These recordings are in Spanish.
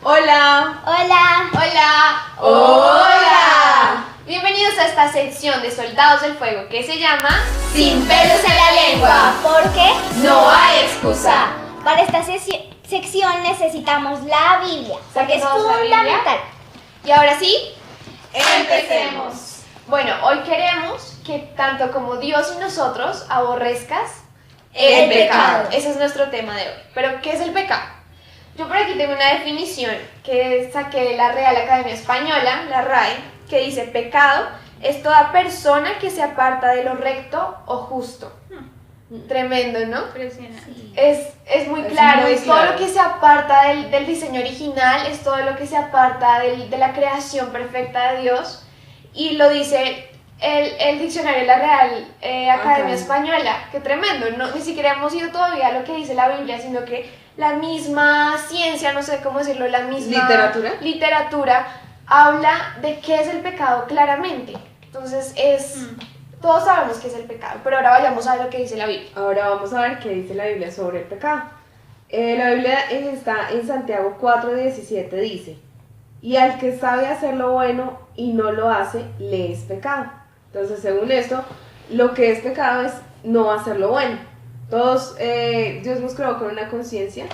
Hola. Hola. Hola. Hola. Bienvenidos a esta sección de Soldados del Fuego que se llama Sin pelos en la lengua. Porque No hay excusa. para esta sección necesitamos la Biblia. Porque es Saquemos la Biblia. fundamental. Y ahora sí, Empecemos. Bueno, hoy queremos que tanto como Dios y nosotros aborrezcas El pecado. Ese es nuestro tema de hoy. Pero, ¿qué es el pecado? Yo por aquí tengo una definición que saqué de la Real Academia Española, la RAE, que dice: pecado es toda persona que se aparta de lo recto o justo. Tremendo, ¿no? Impresionante. Es muy Es claro, muy es todo claro. lo que se aparta del diseño original, es todo lo que se aparta de la creación perfecta de Dios, y lo dice el diccionario de la Real Academia Española. Qué tremendo, no, ni siquiera hemos ido todavía a lo que dice la Biblia, sino que la misma ciencia, no sé cómo decirlo, la misma literatura habla de qué es el pecado claramente. Entonces todos sabemos qué es el pecado, pero ahora vayamos a lo que dice la Biblia. Ahora vamos a ver qué dice la Biblia sobre el pecado. La Biblia está en Santiago 4:17, dice: y al que sabe hacer lo bueno y no lo hace, le es pecado. Entonces, según esto, lo que es pecado es no hacer lo bueno. Todos, Dios nos creó con una conciencia.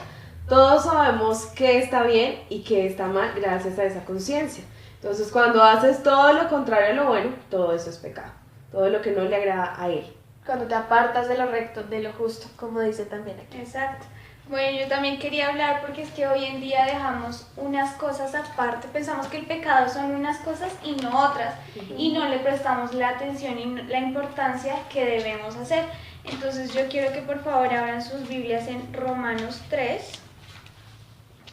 Todos sabemos qué está bien y qué está mal gracias a esa conciencia. Entonces, cuando haces todo lo contrario a lo bueno, todo eso es pecado. Todo lo que no le agrada a Él. Cuando te apartas de lo recto, de lo justo, como dice también aquí. Exacto. Bueno, yo también quería hablar porque es que hoy en día dejamos unas cosas aparte, pensamos que el pecado son unas cosas y no otras, y no le prestamos la atención y la importancia que debemos hacer. Entonces yo quiero que por favor abran sus Biblias en Romanos 3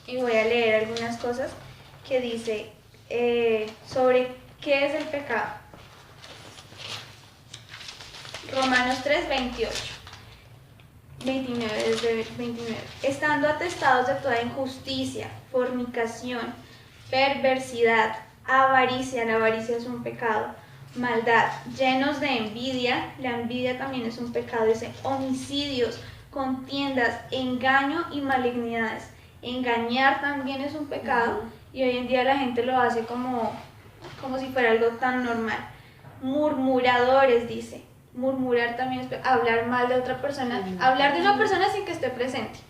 y voy a leer algunas cosas que dice sobre qué es el pecado. Romanos 3, 29, desde 29. Estando atestados de toda injusticia, fornicación, perversidad, avaricia, la avaricia es un pecado, maldad, llenos de envidia, la envidia también es un pecado, dice, homicidios, contiendas, engaño y malignidades. Engañar también es un pecado y hoy en día la gente lo hace como si fuera algo tan normal. Murmuradores, dice. Murmurar también es hablar mal de otra persona, hablar de una persona sin que esté presente,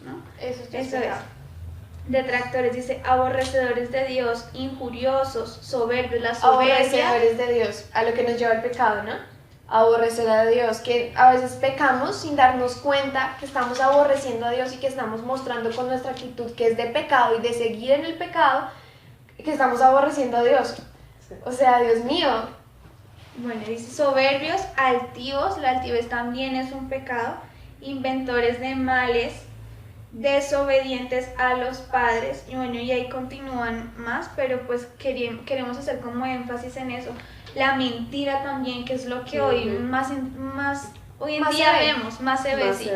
¿no? Eso es pecado. Detractores, dice, aborrecedores de Dios, injuriosos, soberbios, la soberbia. Aborrecedores de Dios, a lo que nos lleva el pecado, ¿no? Aborrecer a Dios, que a veces pecamos sin darnos cuenta que estamos aborreciendo a Dios y que estamos mostrando con nuestra actitud que es de pecado y de seguir en el pecado, que estamos aborreciendo a Dios. O sea, Dios mío. Bueno, dice soberbios, altivos, la altivez también es un pecado, inventores de males, desobedientes a los padres, y bueno, y ahí continúan más, pero pues queremos hacer como énfasis en eso. La mentira también, que es lo que hoy más hoy en día vemos, más se ve, sí.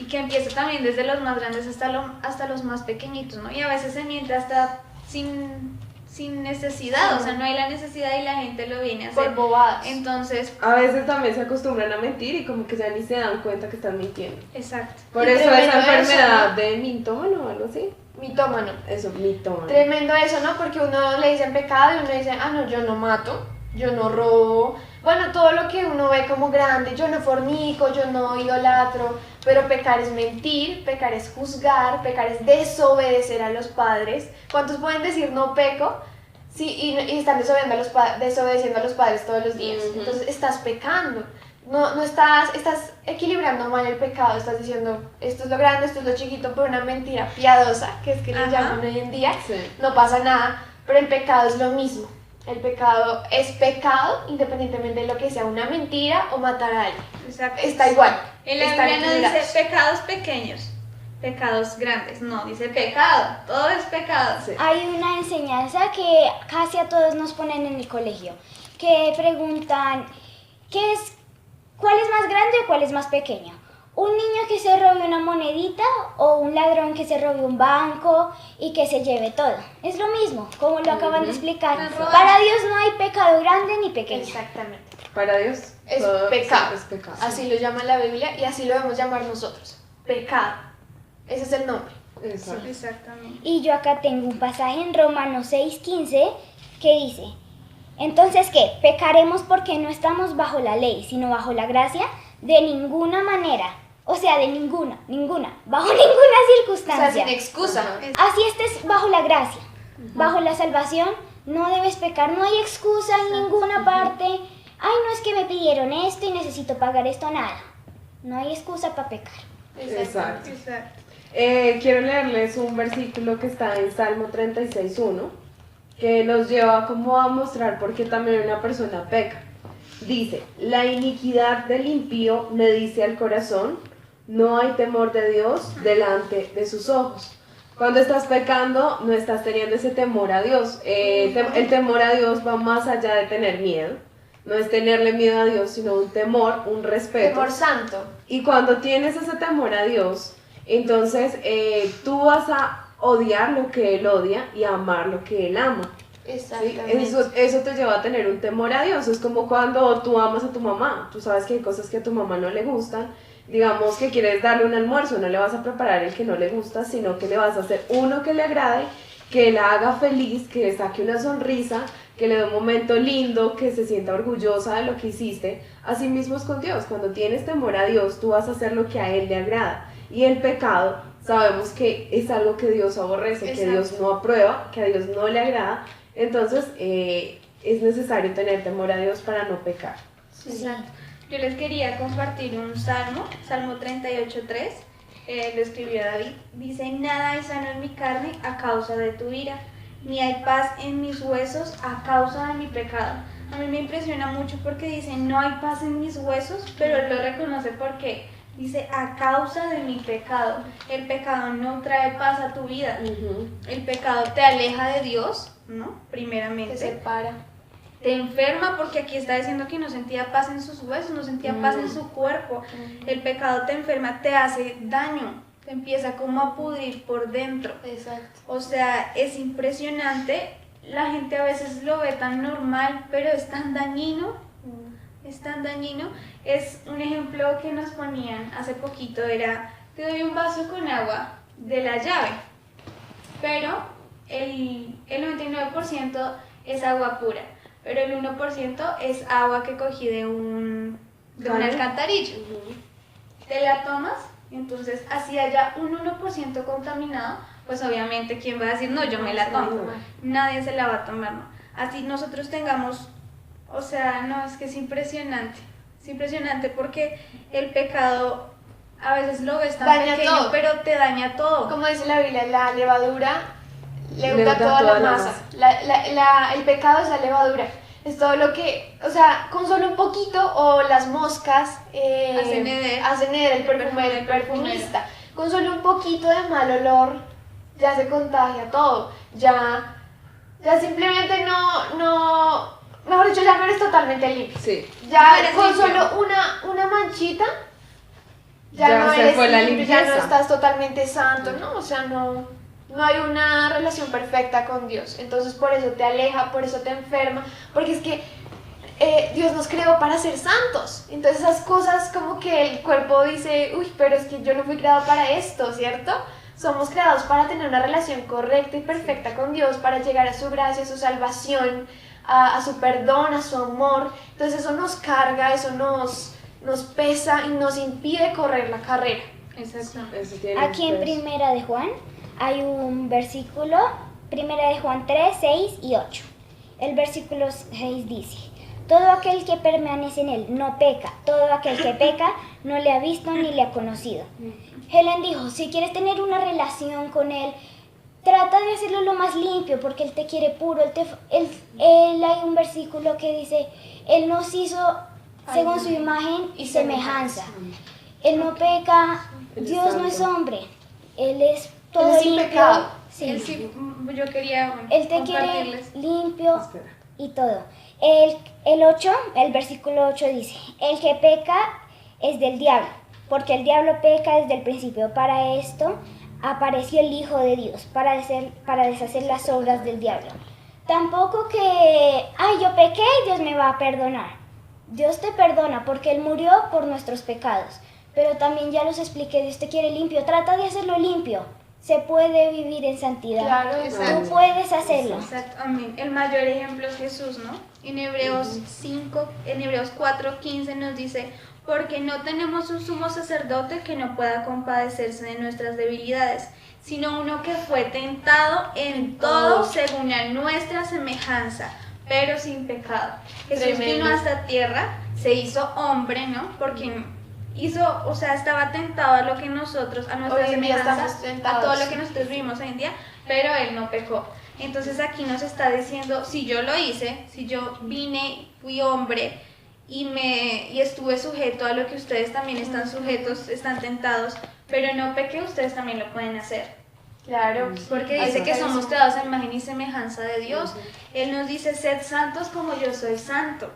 Y que empieza también desde los más grandes hasta los más pequeñitos, ¿no? Y a veces se miente hasta sin necesidad, o sea, no hay la necesidad y la gente lo viene a hacer. Por bobadas. Entonces, A veces también se acostumbran a mentir y como que ya ni se dan cuenta que están mintiendo. exacto. Por Y eso tremendo esa enfermedad eso, ¿no? de mitómano o algo así. Mitómano. Eso, mitómano. Tremendo eso, ¿no? Porque uno le dice pecado y uno dice, ah, no, yo no mato, yo no robo. Bueno, todo lo que uno ve como grande, yo no fornico, yo no idolatro, pero pecar es mentir, pecar es juzgar, pecar es desobedecer a los padres. ¿Cuántos pueden decir no peco? Sí, y están desobedeciendo a los padres todos los días. Entonces estás pecando. No estás equilibrando mal el pecado, estás diciendo esto es lo grande, esto es lo chiquito, por una mentira piadosa, que es que le llaman hoy en día. Sí. No pasa nada, pero el pecado es lo mismo. El pecado es pecado independientemente de lo que sea una mentira o matar a alguien. Exacto. Está igual. En la están Biblia no equilibrados. dice pecados pequeños, pecados grandes, no, dice pecado, todo es pecado. Sí. Hay una enseñanza que casi a todos nos ponen en el colegio, que preguntan, ¿cuál es más grande o cuál es más pequeño? ¿Un niño que se robe una monedita o un ladrón que se robe un banco y que se lleve todo? Es lo mismo, como lo acaban de explicar. Para Dios no hay pecado grande ni pequeño. Exactamente. Para Dios Es todo pecado. es pecado. Así lo llama la Biblia y así lo debemos llamar nosotros. Pecado. Ese es el nombre. Exacto. Exactamente. Y yo acá tengo un pasaje en Romanos 6:15 que dice, entonces, ¿qué? ¿Pecaremos porque no estamos bajo la ley, sino bajo la gracia? De ninguna manera. O sea, de ninguna, bajo ninguna O sea, circunstancia. sin excusa. Así estés bajo la gracia, bajo la salvación, no debes pecar, no hay excusa en ninguna parte. Ay, no es que me pidieron esto y necesito pagar esto, nada. No hay excusa para pecar. Exacto. Exacto. Quiero leerles un versículo que está en Salmo 36:1, que nos lleva como a mostrar por qué también una persona peca. Dice, la iniquidad del impío me dice al corazón, no hay temor de Dios delante de sus ojos. Cuando estás pecando, no estás teniendo ese temor a Dios. El temor a Dios va más allá de tener miedo. No es tenerle miedo a Dios, sino un temor, un respeto. Temor santo. Y cuando tienes ese temor a Dios, entonces tú vas a odiar lo que Él odia y a amar lo que Él ama. ¿Sí? Exactamente. Eso te lleva a tener un temor a Dios. Es como cuando tú amas a tu mamá. Tú sabes que hay cosas que a tu mamá no le gustan. Digamos que quieres darle un almuerzo, no le vas a preparar el que no le gusta, sino que le vas a hacer uno que le agrade, que la haga feliz, que le saque una sonrisa, que le dé un momento lindo, que se sienta orgullosa de lo que hiciste. Así mismo es con Dios. Cuando tienes temor a Dios, tú vas a hacer lo que a Él le agrada. Y el pecado, sabemos que es algo que Dios aborrece, que Dios no aprueba, que a Dios no le agrada. Entonces, es necesario tener temor a Dios para no pecar. Exacto. Yo les quería compartir un salmo, Salmo 38:3, lo escribió David. Dice, nada hay sano en mi carne a causa de tu ira, ni hay paz en mis huesos a causa de mi pecado. A mí me impresiona mucho porque dice, no hay paz en mis huesos, pero él lo reconoce porque dice, a causa de mi pecado. El pecado no trae paz a tu vida. El pecado te aleja de Dios, ¿no? Primeramente. Te separa. Te enferma porque aquí está diciendo que no sentía paz en sus huesos, no sentía paz en su cuerpo. El pecado te enferma, te hace daño, te empieza como a pudrir por dentro. Exacto. O sea, es impresionante. La gente a veces lo ve tan normal, pero es tan dañino. Es tan dañino. Es un ejemplo que nos ponían hace poquito, era, te doy un vaso con agua de la llave, pero el 99% es agua pura, pero el 1% es agua que cogí de un alcantarillo. Te la tomas, entonces así haya un 1% contaminado, pues obviamente ¿quién va a decir, no, yo me la tomo? Nadie se la va a tomar, ¿no? Así nosotros tengamos, o sea, no, es que es impresionante porque el pecado a veces lo ves tan Daña pequeño, todo. pero te daña todo. Como dice la Biblia, la levadura Le leuda unta toda toda la la masa. El pecado es la levadura. Es todo lo que, o sea, con solo un poquito, o las moscas Hacen heder el perfume, el perfumista. Con solo un poquito de mal olor ya se contagia todo. Ya simplemente mejor dicho, ya no eres totalmente limpio. Sí. Ya No eres con limpio. solo una manchita, ya Ya no se eres fue la limpio, ya no limpieza. estás totalmente santo, ¿no? O sea, no hay una relación perfecta con Dios. Entonces por eso te aleja, por eso te enferma, porque es que Dios nos creó para ser santos. Entonces esas cosas como que el cuerpo dice, uy, pero es que yo no fui creado para esto, ¿cierto? Somos creados para tener una relación correcta y perfecta con Dios, para llegar a su gracia, a su salvación, a su perdón, a su amor. Entonces eso nos carga, eso nos pesa y nos impide correr la carrera. Exacto. Eso tiene Aquí en un peso. Primera de Juan hay un versículo, Primera de Juan 3, 6 y 8. El versículo 6 dice, todo aquel que permanece en él no peca, todo aquel que peca no le ha visto ni le ha conocido. Helen dijo, si quieres tener una relación con él, trata de hacerlo lo más limpio, porque él te quiere puro. Hay un versículo que dice, él nos hizo según su imagen y semejanza. Él no peca, Dios no es hombre, él es todo Él es sin limpio. pecado. Sí. Él sí, yo quería Él te quiere compartirles. limpio Espera. y todo. El versículo 8 dice, el que peca es del diablo, porque el diablo peca desde el principio. Para esto apareció el Hijo de Dios, para deshacer las obras del diablo. Tampoco que, ay, yo pequé y Dios me va a perdonar. Dios te perdona porque Él murió por nuestros pecados. Pero también ya los expliqué, Dios te quiere limpio, trata de hacerlo limpio. se puede vivir en santidad. Claro, exacto. Tú puedes hacerlo. Exacto, amén. El mayor ejemplo es Jesús, ¿no? En Hebreos 4:15 nos dice, porque no tenemos un sumo sacerdote que no pueda compadecerse de nuestras debilidades, sino uno que fue tentado en todo según a nuestra semejanza, pero sin pecado. Jesús Tremendo. vino a esta tierra, se hizo hombre, ¿no? Porque estaba tentado a lo que nosotros, a nuestra Hoy en día semejanza, estamos tentados. a todo lo que nosotros vivimos hoy en día, pero él no pecó. Entonces aquí nos está diciendo, si yo lo hice, si yo vine, fui hombre y estuve sujeto a lo que ustedes también están sujetos, están tentados, pero no pequé, ustedes también lo pueden hacer. Claro. Porque dice que somos creados a imagen y semejanza de Dios. Él nos dice, sed santos como yo soy santo.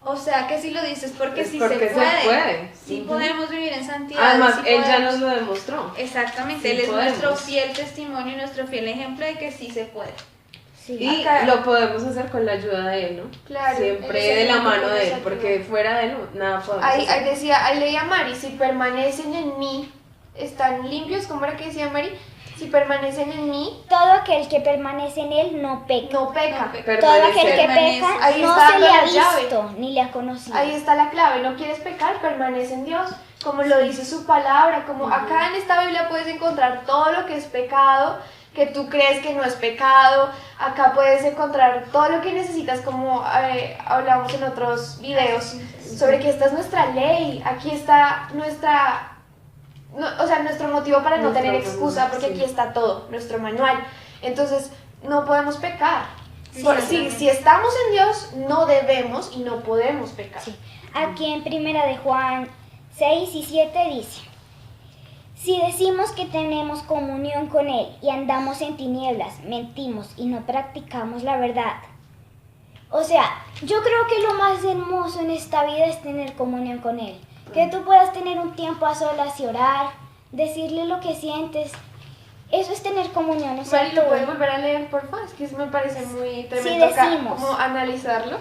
O sea que si lo dices porque Es sí porque se puede. se puede. Sí podemos vivir en santidad. Además, sí él ya podemos. nos lo demostró. Exactamente, Sí él es podemos. nuestro fiel testimonio, nuestro fiel ejemplo de que sí se puede. Sí. Y Acá- lo podemos hacer con la ayuda de él, ¿no? Claro, Siempre él es de la el único mano que de nos él, ayuda. porque fuera de él nada podemos Ahí hacer. ahí leía Mari, si permanecen en mí, están limpios, ¿cómo era que decía Mari? Si permanecen en mí, Todo aquel que permanece en él no peca. no peca. Todo aquel que Permanece. peca Ahí no está se le la ha llave. visto ni le ha conocido. Ahí está la clave, no quieres pecar, permanece en Dios, como lo dice su palabra, como acá en esta Biblia puedes encontrar todo lo que es pecado, que tú crees que no es pecado, acá puedes encontrar todo lo que necesitas, como hablamos en otros videos, sobre que esta es nuestra ley, aquí está nuestro motivo para no Nuestro tener manual, excusa, porque sí. aquí está todo, nuestro manual, entonces no podemos pecar. Exactamente. Si estamos en Dios, no debemos y no podemos pecar. Sí. Aquí en Primera de Juan 6 y 7 dice, si decimos que tenemos comunión con Él y andamos en tinieblas, mentimos y no practicamos la verdad. O sea, yo creo que lo más hermoso en esta vida es tener comunión con Él. Que tú puedas tener un tiempo a solas y orar, decirle lo que sientes. Eso es tener comunión. O sea, Mari, ¿lo tú- puedes volver a leer, por favor? Es que me parece muy tremendo acá, decimos. como analizarlo.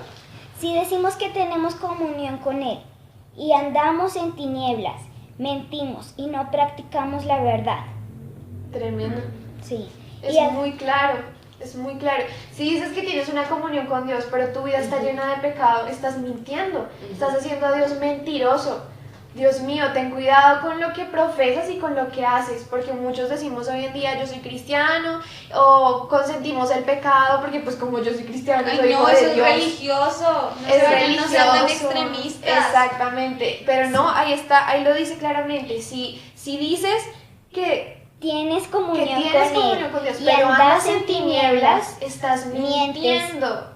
Si decimos que tenemos comunión con Él y andamos en tinieblas, mentimos y no practicamos la verdad. Tremendo. Sí. Es Y a- muy claro, es muy claro. Si dices que tienes una comunión con Dios, pero tu vida está llena de pecado, estás mintiendo, estás haciendo a Dios mentiroso. Dios mío, ten cuidado con lo que profesas y con lo que haces, porque muchos decimos hoy en día yo soy cristiano o consentimos el pecado porque pues como yo soy cristiano Ay, soy hijo no, de eso es Dios. religioso. No Es sean religioso, tan extremistas. exactamente, pero no, ahí está, ahí lo dice claramente, si dices que tienes comunión, tienes con, comunión Él con Dios, y pero andas andas en tinieblas, estás mientes. mintiendo.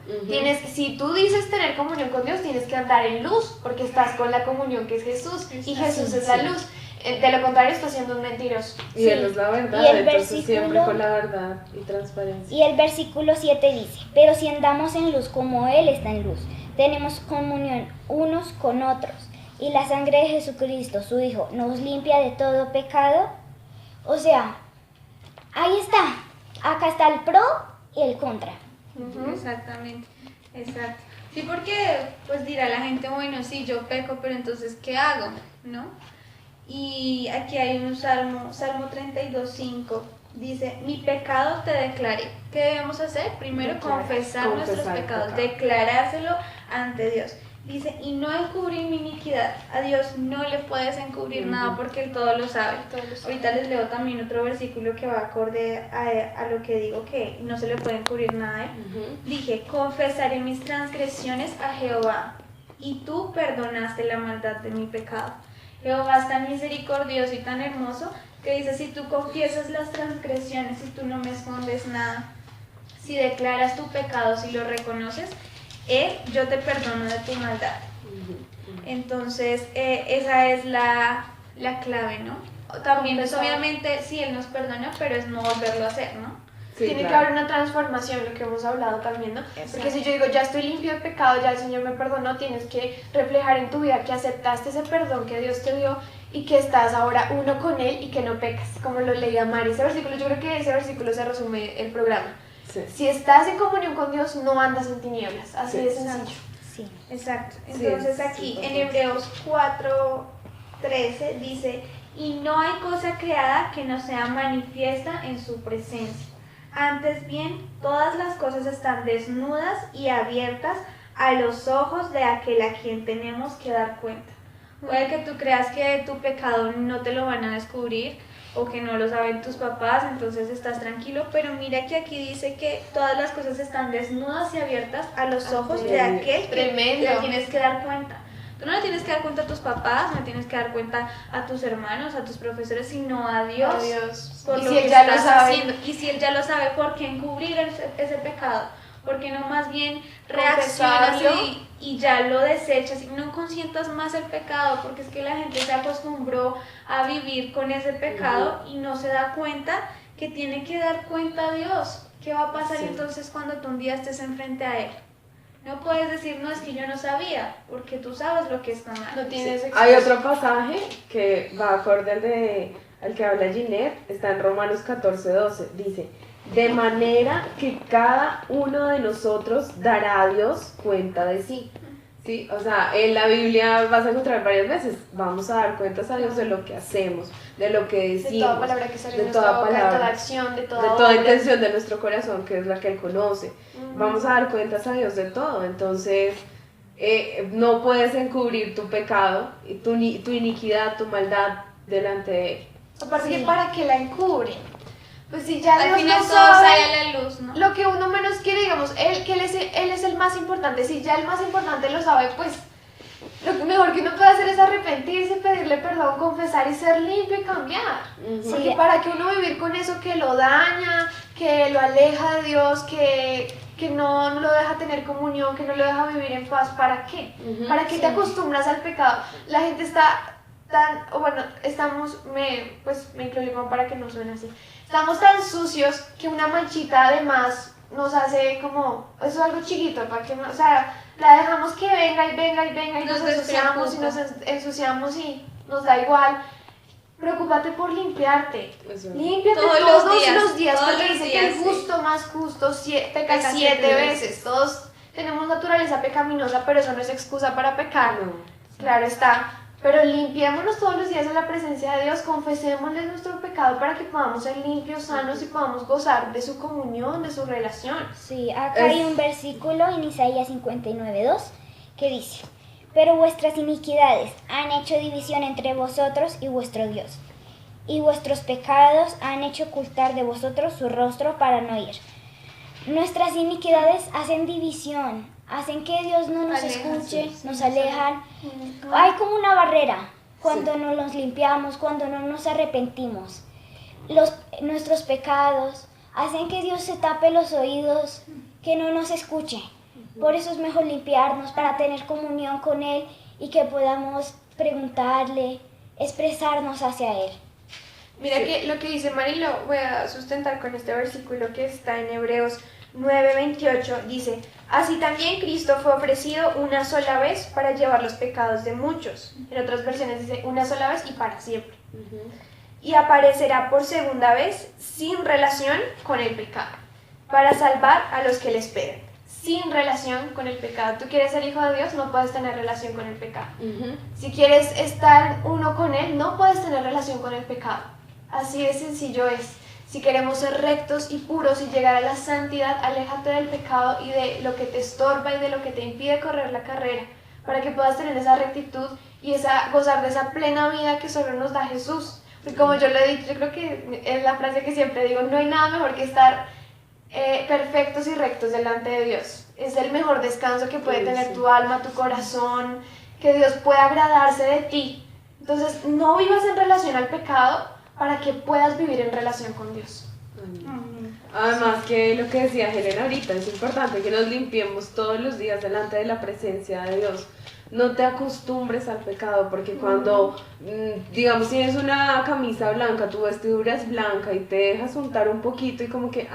Si tú dices tener comunión con Dios, tienes que andar en luz, porque estás con la comunión que es Jesús, y Jesús es la luz. De lo contrario, estás siendo un mentiroso. Y él es la verdad, Y el entonces versículo- siempre con la verdad y transparencia. Y el versículo 7 dice, pero si andamos en luz como Él está en luz, tenemos comunión unos con otros, y la sangre de Jesucristo, su Hijo, nos limpia de todo pecado. O sea, ahí está. Acá está el pro y el contra. Exactamente, exacto. Sí, porque pues dirá la gente, bueno, sí, yo peco, pero entonces, ¿qué hago? ¿No? Y aquí hay un Salmo 32:5, dice, mi pecado te declaré. ¿Qué debemos hacer? Primero confesar nuestros confesar el pecados, pecado. declarárselo ante Dios. Dice, y no encubrir mi iniquidad. A Dios no le puedes encubrir nada porque Él todo lo sabe. Ahorita les leo también otro versículo que va acorde a lo que digo, que no se le puede encubrir nada a Él. Dije, confesaré mis transgresiones a Jehová, y tú perdonaste la maldad de mi pecado. Jehová es tan misericordioso y tan hermoso que dice, si tú confiesas las transgresiones, si tú no me escondes nada, si declaras tu pecado, si lo reconoces, yo te perdono de tu maldad. Entonces, esa es la clave, ¿no? También, pues, Confesar. obviamente, sí, Él nos perdona, pero es no volverlo a hacer, ¿no? Sí, Tiene que claro. haber una transformación, lo que hemos hablado también, ¿no? Exacto. Porque si yo digo, ya estoy limpio de pecado, ya el Señor me perdonó, tienes que reflejar en tu vida que aceptaste ese perdón que Dios te dio y que estás ahora uno con Él y que no pecas, como lo leía Mari. Ese versículo, yo creo que ese versículo se resume el programa. Sí. Si estás en comunión con Dios, no andas en tinieblas, así Sí. de sencillo. Sí. Exacto. Sí, Entonces es aquí en importante. Hebreos 4:13 dice, y no hay cosa creada que no sea manifiesta en su presencia. Antes bien, todas las cosas están desnudas y abiertas a los ojos de aquel a quien tenemos que dar cuenta. Puede que tú creas que tu pecado no te lo van a descubrir o que no lo saben tus papás, entonces estás tranquilo, pero mira que aquí dice que todas las cosas están desnudas y abiertas a los ojos de aquel que le tienes que dar cuenta. Tú no le tienes que dar cuenta a tus papás, no le tienes que dar cuenta a tus hermanos, a tus profesores, sino a Dios. Por Y lo si que Él ya lo estás sabe. haciendo. Y si Él ya lo sabe, ¿por qué encubrir ese pecado? ¿Por qué no más bien reaccionas Confesarlo. y ya lo desechas y no consientas más el pecado? Porque es que la gente se acostumbró a vivir con ese pecado y no se da cuenta que tiene que dar cuenta a Dios. ¿Qué va a pasar entonces cuando tú un día estés enfrente a Él? No puedes decir, no, es que yo no sabía, porque tú sabes lo que está mal. No tienes Hay otro pasaje que va acorde al que habla Ginette, está en Romanos 14:12, dice, de manera que cada uno de nosotros dará a Dios cuenta de sí. ¿Sí? O sea, en la Biblia vas a encontrar varias veces, vamos a dar cuentas a Dios de lo que hacemos, de lo que decimos, de toda palabra que sale de de nuestra toda boca, de palabra, toda acción, de toda de toda obra. intención de nuestro corazón, que es la que Él conoce. Vamos a dar cuentas a Dios de todo, entonces no puedes encubrir tu pecado, tu iniquidad, tu maldad delante de Él. Aparte que para qué la encubren. Pues si ya Al Dios final no todo sale sabe a la luz, ¿no? lo que uno menos quiere, digamos, él es el más importante. Si ya el más importante lo sabe, pues lo que mejor que uno puede hacer es arrepentirse, pedirle perdón, confesar y ser limpio y cambiar. Porque para que uno vivir con eso que lo daña, que lo aleja de Dios, que no lo deja tener comunión, que no lo deja vivir en paz, ¿para qué? ¿Para qué te acostumbras al pecado? La gente está tan, o bueno, me incluyo como para que no suene así. Estamos tan sucios que una manchita de más nos hace como, eso es algo chiquito, para que, o sea, la dejamos que venga y venga y venga y nos ensuciamos y nos ensuciamos y nos da igual. Preocúpate por limpiarte. Límpiate todos los días, porque dice que el justo más justo peca 7 veces. Todos tenemos naturaleza pecaminosa, pero eso no es excusa para pecar. Claro está. Pero limpiémonos todos los días en la presencia de Dios, confesémosle nuestro pecado para que podamos ser limpios, sanos y podamos gozar de su comunión, de su relación. Sí, acá hay un versículo en Isaías 59:2 que dice, pero vuestras iniquidades han hecho división entre vosotros y vuestro Dios, y vuestros pecados han hecho ocultar de vosotros su rostro para no ir. Nuestras iniquidades hacen división, hacen que Dios no nos escuche, nos alejan. Hay como una barrera cuando no nos limpiamos, cuando no nos arrepentimos. Nuestros pecados hacen que Dios se tape los oídos, que no nos escuche. Por eso es mejor limpiarnos para tener comunión con Él y que podamos preguntarle, expresarnos hacia Él. Mira que lo que dice Mari lo voy a sustentar con este versículo que está en Hebreos 9:28, dice, así también Cristo fue ofrecido una sola vez para llevar los pecados de muchos. En otras versiones dice una sola vez y para siempre. Y aparecerá por segunda vez sin relación con el pecado, para salvar a los que le esperan. Sin relación con el pecado. Tú quieres ser hijo de Dios, no puedes tener relación con el pecado. Si quieres estar uno con Él, no puedes tener relación con el pecado. Así de sencillo es. Si queremos ser rectos y puros y llegar a la santidad, aléjate del pecado y de lo que te estorba y de lo que te impide correr la carrera, para que puedas tener esa rectitud y gozar de esa plena vida que solo nos da Jesús. Porque como yo lo he dicho, yo creo que es la frase que siempre digo, no hay nada mejor que estar perfectos y rectos delante de Dios. Es el mejor descanso que puede tener tu alma, tu corazón, que Dios pueda agradarse de ti. Entonces, no vivas en relación al pecado para que puedas vivir en relación con Dios. Además que lo que decía Helen ahorita, es importante que nos limpiemos todos los días delante de la presencia de Dios. No te acostumbres al pecado, porque cuando, digamos, tienes una camisa blanca, tu vestidura es blanca y te dejas untar un poquito y como que,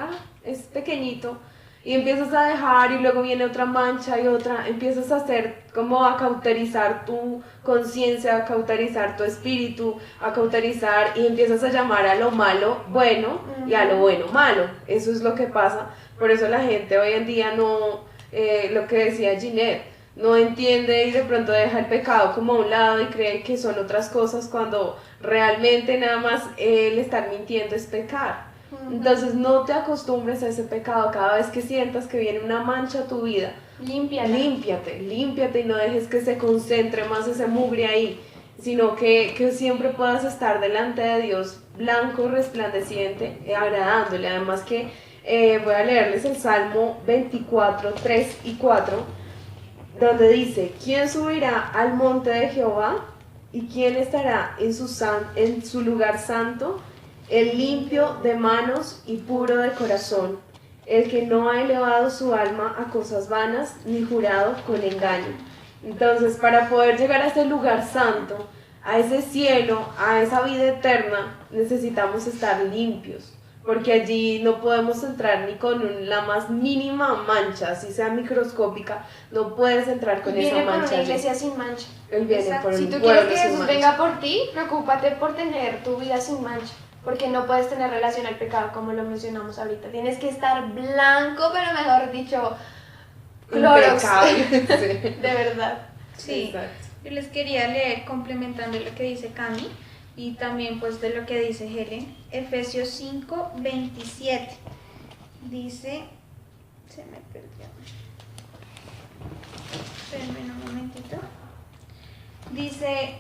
es pequeñito, y empiezas a dejar y luego viene otra mancha y otra, empiezas a hacer como a cauterizar tu conciencia, a cauterizar tu espíritu, a cauterizar y empiezas a llamar a lo malo bueno y a lo bueno malo. Eso es lo que pasa. Por eso la gente hoy en día no, lo que decía Ginette, no entiende y de pronto deja el pecado como a un lado y cree que son otras cosas cuando realmente nada más el estar mintiendo es pecar. Entonces no te acostumbres a ese pecado. Cada vez que sientas que viene una mancha a tu vida, límpiate y no dejes que se concentre más ese mugre ahí, sino que siempre puedas estar delante de Dios blanco, resplandeciente, agradándole. Además que voy a leerles el Salmo 24, 3 y 4, donde dice: ¿quién subirá al monte de Jehová? ¿Y quién estará en su lugar santo? El limpio de manos y puro de corazón, el que no ha elevado su alma a cosas vanas, ni jurado con engaño. Entonces, para poder llegar a ese lugar santo, a ese cielo, a esa vida eterna, necesitamos estar limpios, porque allí no podemos entrar ni con la más mínima mancha, así sea microscópica, no puedes entrar con esa mancha. Viene por una allí. iglesia sin mancha. Él viene por Si un tú pueblo quieres que sin Jesús mancha. venga por ti, preocúpate por tener tu vida sin mancha, porque no puedes tener relación al pecado como lo mencionamos ahorita. Tienes que estar blanco, pero mejor dicho, Clorox. Impecable. Sí. De verdad. Sí, Exacto. yo les quería leer complementando lo que dice Cami y también pues de lo que dice Helen. Efesios 5, 27. Dice, se me perdió. Espérenme un momentito. Dice,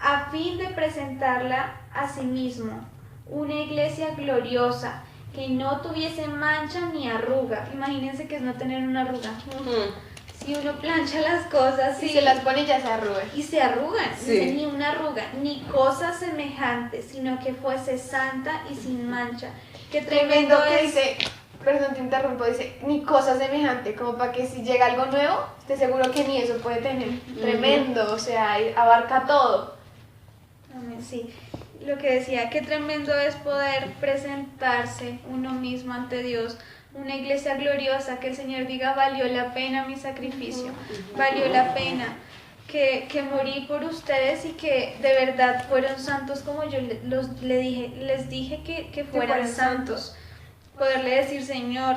a fin de presentarla a sí mismo, una iglesia gloriosa, que no tuviese mancha ni arruga. Imagínense que es no tener una arruga. Si uno plancha las cosas Si se las pone ya se arruga. y se arrugan, Sí. dice, ni una arruga, ni cosa semejante, sino que fuese santa y sin mancha. Qué Tremendo que es. dice, perdón te interrumpo, dice, ni cosa semejante, como para que si llega algo nuevo, esté seguro que ni eso puede tener. Tremendo, o sea, abarca todo. Amén, sí. Lo que decía, qué tremendo es poder presentarse uno mismo ante Dios, una iglesia gloriosa, que el Señor diga, valió la pena mi sacrificio, valió la pena que morí por ustedes y que de verdad fueron santos como yo les dije que fueran santos. Poderle decir, Señor,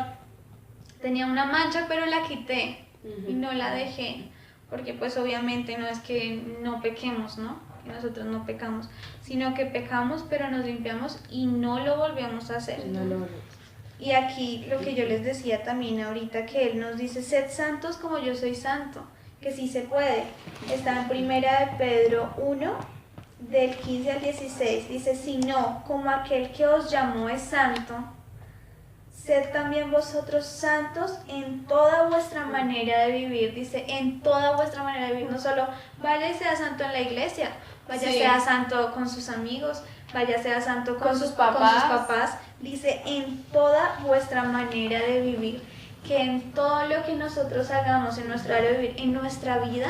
tenía una mancha pero la quité y no la dejé, porque pues obviamente no es que no pequemos, ¿no? Que nosotros no pecamos, sino que pecamos pero nos limpiamos y no lo volvemos a hacer. No, no, no. Y aquí lo que yo les decía también ahorita, que Él nos dice, sed santos como yo soy santo, que sí se puede. Está en Primera de Pedro 1, del 15 al 16, dice, si no, como aquel que os llamó es santo, sed también vosotros santos en toda vuestra manera de vivir. Dice, en toda vuestra manera de vivir, no solo vaya y sea santo en la iglesia, vaya Sí. sea santo con sus amigos, vaya sea santo Con sus papás. Dice, en toda vuestra manera de vivir, que en todo lo que nosotros hagamos en nuestra área de vivir, en nuestra vida,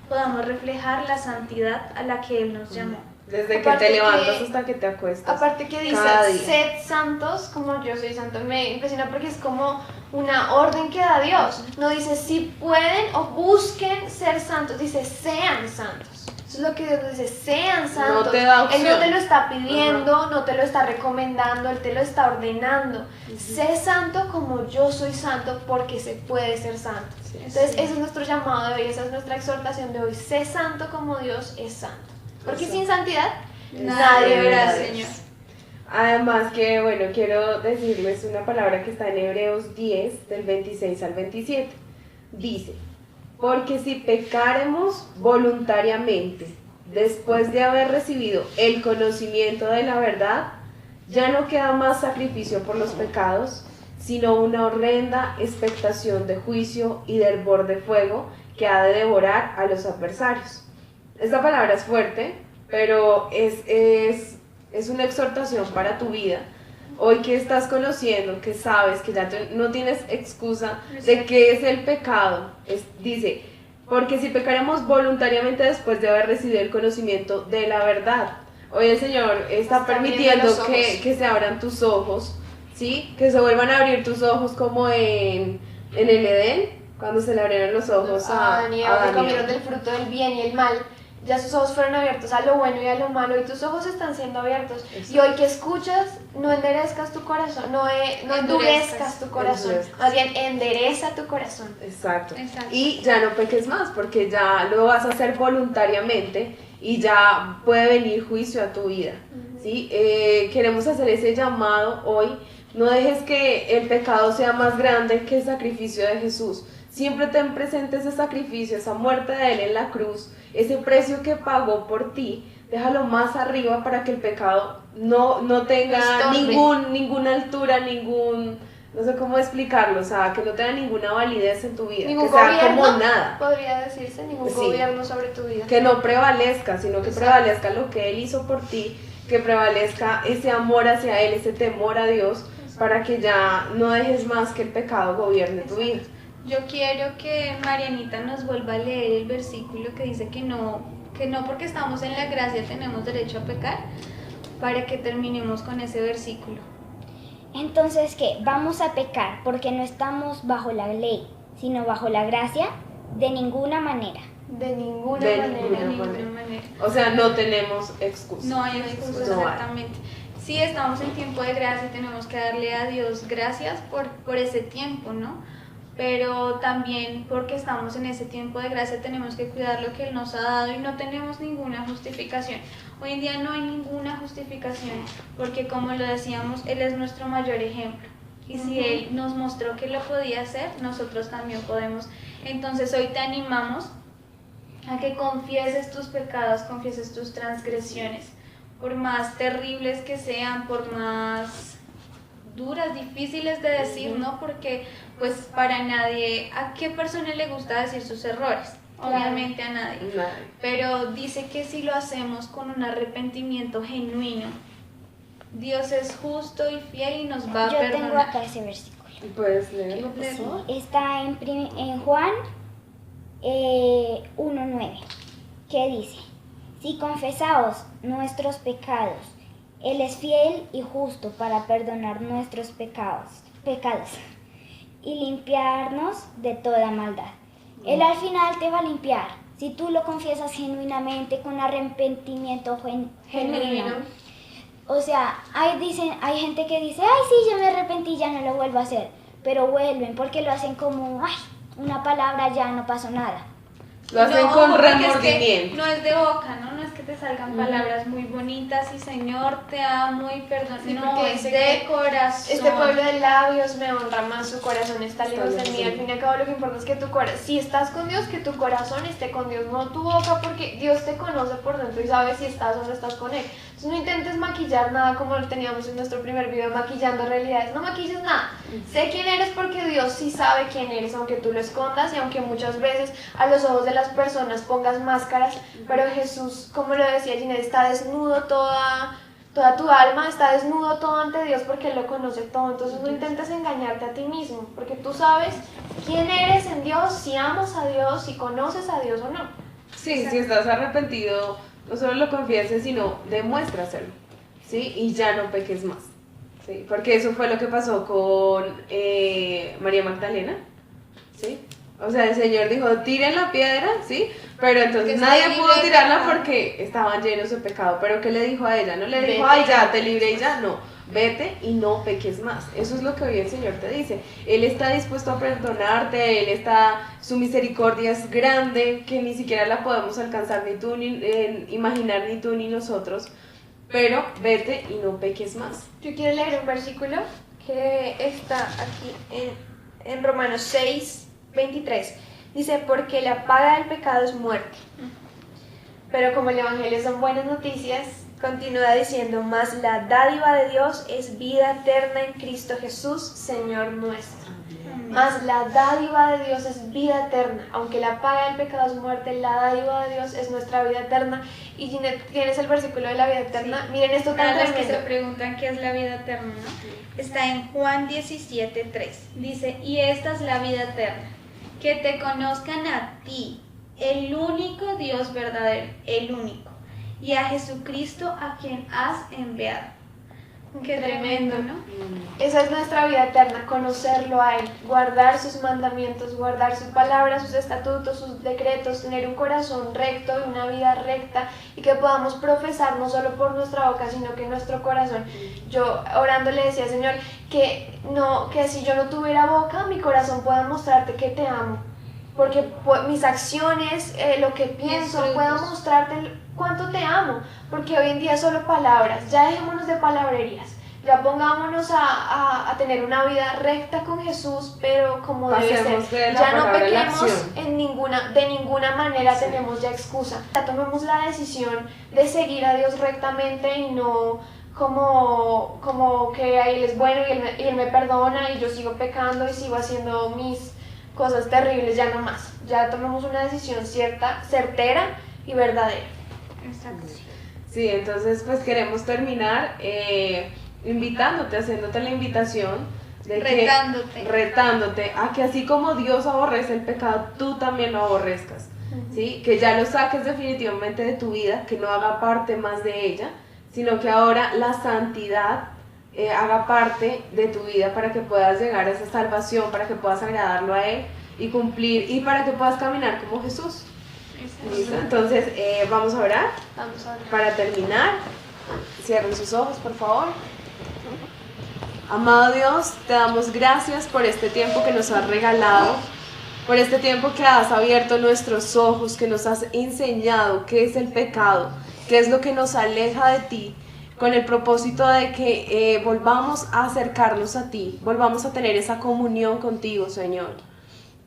podamos reflejar la santidad a la que Él nos llamó. Desde que Aparte te levantas que- hasta que te acuestas. Aparte que dice, Cada día. sed santos como yo soy santo, me impresiona porque es como una orden que da Dios. No dice si pueden o busquen ser santos, dice sean santos. Eso es lo que Dios dice, sean santos. te da Él no opción. te lo está pidiendo, no te lo está recomendando, Él te lo está ordenando. Sé santo como yo soy santo, porque se puede ser santo. Sí. Entonces ese es nuestro llamado de hoy, esa es nuestra exhortación de hoy. Sé santo como Dios es santo. Porque Exacto. sin santidad Nadie verá al Dios. Señor. Además que, bueno, quiero decirles una palabra que está en Hebreos 10, del 26 al 27. Dice, porque si pecaremos voluntariamente, después de haber recibido el conocimiento de la verdad, ya no queda más sacrificio por los pecados, sino una horrenda expectación de juicio y de hervor de fuego que ha de devorar a los adversarios. Esta palabra es fuerte, pero es una exhortación para tu vida. Hoy que estás conociendo, que sabes que ya no tienes excusa de qué es el pecado, dice, porque si pecaremos voluntariamente después de haber recibido el conocimiento de la verdad. Hoy el Señor está permitiendo abriendo los ojos. que se abran tus ojos, ¿sí? Que se vuelvan a abrir tus ojos como en el Edén, cuando se le abrieron los ojos a Adán y Eva, que Adán y comieron Eva. del fruto del bien y el mal. Ya sus ojos fueron abiertos a lo bueno y a lo malo y tus ojos están siendo abiertos. Exacto. Y hoy que escuchas, no enderezcas tu corazón, no endurezcas tu corazón, Endurezcas. más bien endereza tu corazón. Exacto. Exacto. Y ya no peques más, porque ya lo vas a hacer voluntariamente y ya puede venir juicio a tu vida. ¿Sí? Queremos hacer ese llamado hoy. No dejes que el pecado sea más grande que el sacrificio de Jesús. Siempre ten presente ese sacrificio, esa muerte de Él en la cruz, ese precio que pagó por ti. Déjalo más arriba para que el pecado no tenga Estorbe. ninguna altura, no sé cómo explicarlo, o sea, que no tenga ninguna validez en tu vida, Ningún que sea gobierno, como nada, podría decirse, ningún Sí. gobierno sobre tu vida. que no prevalezca, sino que Exacto. prevalezca lo que Él hizo por ti, que prevalezca ese amor hacia Él, ese temor a Dios, para que ya no dejes más que el pecado gobierne tu vida. Yo quiero que Marianita nos vuelva a leer el versículo que dice que no porque estamos en la gracia tenemos derecho a pecar, para que terminemos con ese versículo. Entonces, ¿qué? ¿Vamos a pecar porque no estamos bajo la ley, sino bajo la gracia? De ninguna manera. De ninguna De manera. ninguna De ninguna manera. manera. O sea, no tenemos excusa. No hay excusa, No hay. exactamente. Sí, estamos en tiempo de gracia y tenemos que darle a Dios gracias por ese tiempo, ¿no? Pero también porque estamos en ese tiempo de gracia tenemos que cuidar lo que Él nos ha dado y no tenemos ninguna justificación. Hoy en día no hay ninguna justificación porque, como lo decíamos, Él es nuestro mayor ejemplo. Y si Él nos mostró que lo podía hacer, nosotros también podemos. Entonces hoy te animamos a que confieses tus pecados, confieses tus transgresiones, por más terribles que sean, por más duras, difíciles de decir, ¿no? Porque pues para nadie, ¿a qué persona le gusta decir sus errores? Obviamente a nadie. Nadie. Pero dice que si lo hacemos con un arrepentimiento genuino, Dios es justo y fiel y nos va a Yo tengo perdonar. acá ese versículo. ¿Y puedes leerlo, por favor? Está en Juan 1:9, que dice: si confesamos nuestros pecados, Él es fiel y justo para perdonar nuestros pecados y limpiarnos de toda maldad. Él al final te va a limpiar. Si tú lo confiesas genuinamente, con arrepentimiento genuino. O sea, hay gente que dice, ay, sí, yo me arrepentí, ya no lo vuelvo a hacer. Pero vuelven porque lo hacen como, ay, una palabra, ya no pasó nada. Lo hacen No, con porque remordimiento. no es de boca, ¿no? No es que te salgan palabras muy bonitas y Señor, te amo y perdón. Sí, no, porque es dice de que corazón. Este pueblo de labios me honra más, su corazón está lejos de mí. Al fin y al cabo lo que importa es que tu corazón, si estás con Dios, que tu corazón esté con Dios, no tu boca, porque Dios te conoce por dentro y sabe si estás o no estás con Él. Entonces no intentes maquillar nada como lo teníamos en nuestro primer video, maquillando realidades. No maquilles nada. Sé quién eres porque Dios sí sabe quién eres, aunque tú lo escondas y aunque muchas veces a los ojos de las personas pongas máscaras, pero Jesús, como lo decía Ginette, está desnudo toda tu alma, está desnudo todo ante Dios porque Él lo conoce todo. Entonces no intentes engañarte a ti mismo, porque tú sabes quién eres en Dios, si amas a Dios, si conoces a Dios o no. Sí, si estás arrepentido, no solo lo confieses, sino demuéstraselo, ¿sí? Y ya no peques más, ¿sí? Porque eso fue lo que pasó con María Magdalena, ¿sí? O sea, el Señor dijo, tiren la piedra, ¿sí? Pero entonces Que nadie está pudo libre de tirarla pecado. porque estaban llenos de pecado. Pero ¿qué le dijo a ella? No le dijo, Vete. ay, ya, te libré y ya, no. Vete y no peques más. Eso es lo que hoy el Señor te dice. Él está dispuesto a perdonarte, su misericordia es grande, que ni siquiera la podemos alcanzar, ni tú, imaginar, ni tú, ni nosotros. Pero vete y no peques más. Yo quiero leer un versículo que está aquí en Romanos 6:23. Dice, porque la paga del pecado es muerte. Pero como el Evangelio son buenas noticias, continúa diciendo, más la dádiva de Dios es vida eterna en Cristo Jesús, Señor nuestro. Más la dádiva de Dios es vida eterna. Aunque la paga del pecado es muerte, la dádiva de Dios es nuestra vida eterna. Y Ginette, ¿tienes el versículo de la vida eterna? Sí. Miren esto Para tan los que se tremendo. preguntan qué es la vida eterna, ¿no? Está en Juan 17:3. Dice, y esta es la vida eterna, que te conozcan a ti, el único Dios verdadero, el único, y a Jesucristo a quien has enviado. Qué tremendo, ¿no? Esa es nuestra vida eterna, conocerlo a Él, guardar sus mandamientos, guardar su palabra, sus estatutos, sus decretos, tener un corazón recto y una vida recta y que podamos profesar no solo por nuestra boca, sino que nuestro corazón. Yo orando le decía, Señor, que si yo no tuviera boca, mi corazón pueda mostrarte que te amo. Porque mis acciones, lo que pienso, pueda mostrarte cuánto te amo. Porque hoy en día solo palabras, ya dejémonos de palabrerías. Ya pongámonos a tener una vida recta con Jesús, pero como debe ser. Ya no pequemos de ninguna manera, tenemos ya excusa. Ya tomemos la decisión de seguir a Dios rectamente y no como que Él es bueno y él me perdona y yo sigo pecando y sigo haciendo mis cosas terribles, ya no más. Ya tomemos una decisión certera y verdadera. Exacto. Sí, entonces pues queremos terminar invitándote, haciéndote la invitación de retándote a que así como Dios aborrece el pecado, tú también lo aborrezcas, ¿sí? Que ya lo saques definitivamente de tu vida, que no haga parte más de ella, sino que ahora la santidad haga parte de tu vida para que puedas llegar a esa salvación, para que puedas agradarlo a Él y cumplir, y para que puedas caminar como Jesús. ¿Listo? Entonces vamos a orar. Para terminar, cierren sus ojos, por favor. Amado Dios, te damos gracias por este tiempo que nos has regalado, por este tiempo que has abierto nuestros ojos, que nos has enseñado qué es el pecado, qué es lo que nos aleja de ti, con el propósito de que volvamos a acercarnos a ti, volvamos a tener esa comunión contigo, Señor.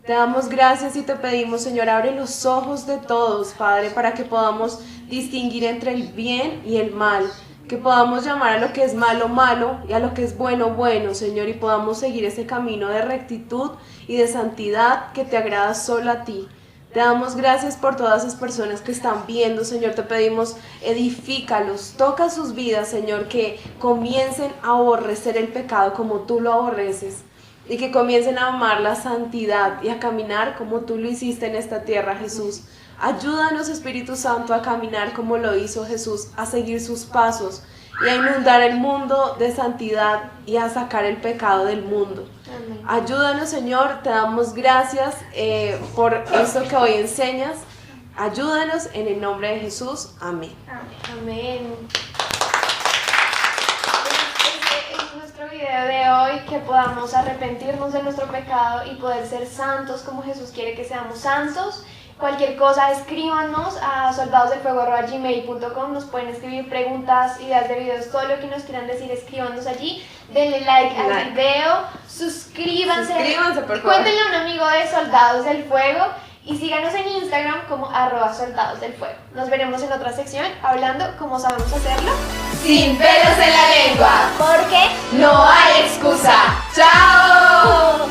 Te damos gracias y te pedimos, Señor, abre los ojos de todos, Padre, para que podamos distinguir entre el bien y el mal, que podamos llamar a lo que es malo, malo, y a lo que es bueno, bueno, Señor, y podamos seguir ese camino de rectitud y de santidad que te agrada solo a ti. Te damos gracias por todas esas personas que están viendo, Señor, te pedimos, edifícalos, toca sus vidas, Señor, que comiencen a aborrecer el pecado como tú lo aborreces, y que comiencen a amar la santidad y a caminar como tú lo hiciste en esta tierra, Jesús. Ayúdanos, Espíritu Santo, a caminar como lo hizo Jesús, a seguir sus pasos y a inundar el mundo de santidad y a sacar el pecado del mundo. Amén. Ayúdanos, Señor, te damos gracias por esto que hoy enseñas. Ayúdanos en el nombre de Jesús. Amén. Amén. Este es nuestro video de hoy, que podamos arrepentirnos de nuestro pecado y poder ser santos como Jesús quiere que seamos santos. Cualquier cosa, escríbanos a soldadosdelfuego@gmail.com. Nos pueden escribir preguntas, ideas de videos, todo lo que nos quieran decir, escríbanos allí. Denle like al video, suscríbanse por favor. Cuéntenle a un amigo de Soldados del Fuego y síganos en Instagram como @soldadosdelfuego. Nos veremos en otra sección hablando cómo sabemos hacerlo sin pelos en la lengua, Porque no hay excusa. ¡Chao!